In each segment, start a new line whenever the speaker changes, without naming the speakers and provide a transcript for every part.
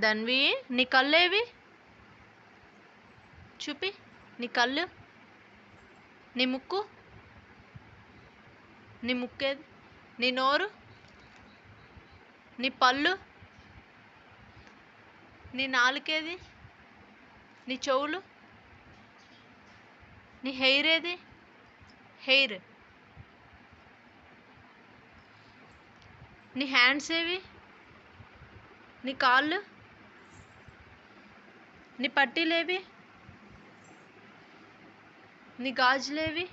ధన్వి, నీ కళ్ళేవి? చూపి నీ కళ్ళు. నీ ముక్కు, నీ ముక్కేది? నీ నోరు, నీ పళ్ళు, నీ నాలుకేది? నీ చెవులు, నీ హెయిర్ ఏది? హెయిర్. నీ హ్యాండ్స్ ఏవి? నీ కాళ్ళు, నీ పట్టీలేవి? నీ గాజులేవి?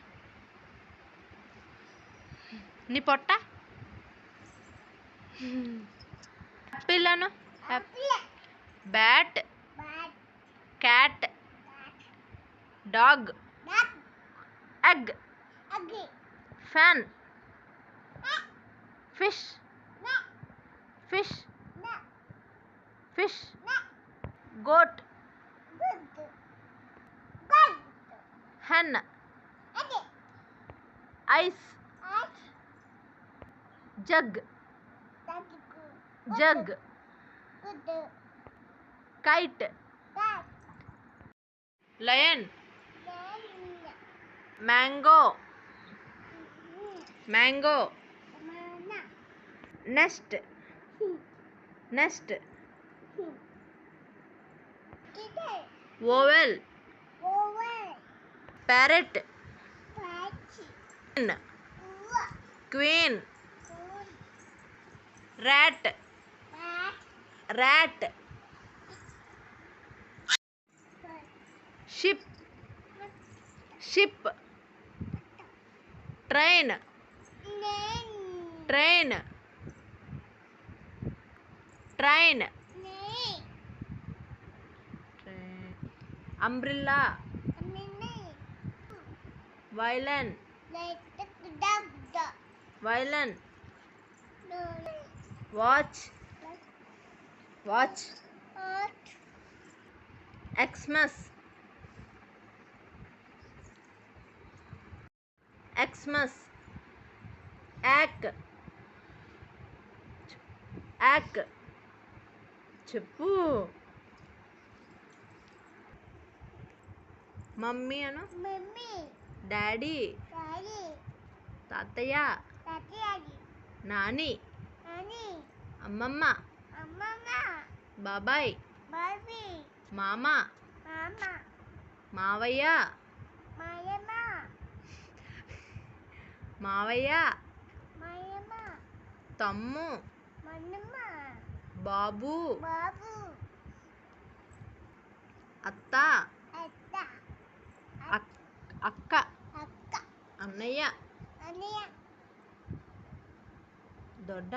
నీ పొట్ట? యాపిల్ అను. Bat, cat, dog, egg, fan, fish, fish, fish, goat, hen, ice, jug, jug, kite, lion, mango, mango, nest, nest, oval, parrot, queen, rat, rat, ship, ship, train, train, train, umbrella, violin, violin, watch, watch, Xmas, Xmas, ack, ack, చెప్పు. Mummy అను. Daddy, తాతయ్య, నాని, అమ్మమ్మ, బాబాయ్, మామ, మావయ్య, మావయ్య, తమ్ము, బాబు, అత్త, అక్క, అన్నయ్య, దొడ్డ.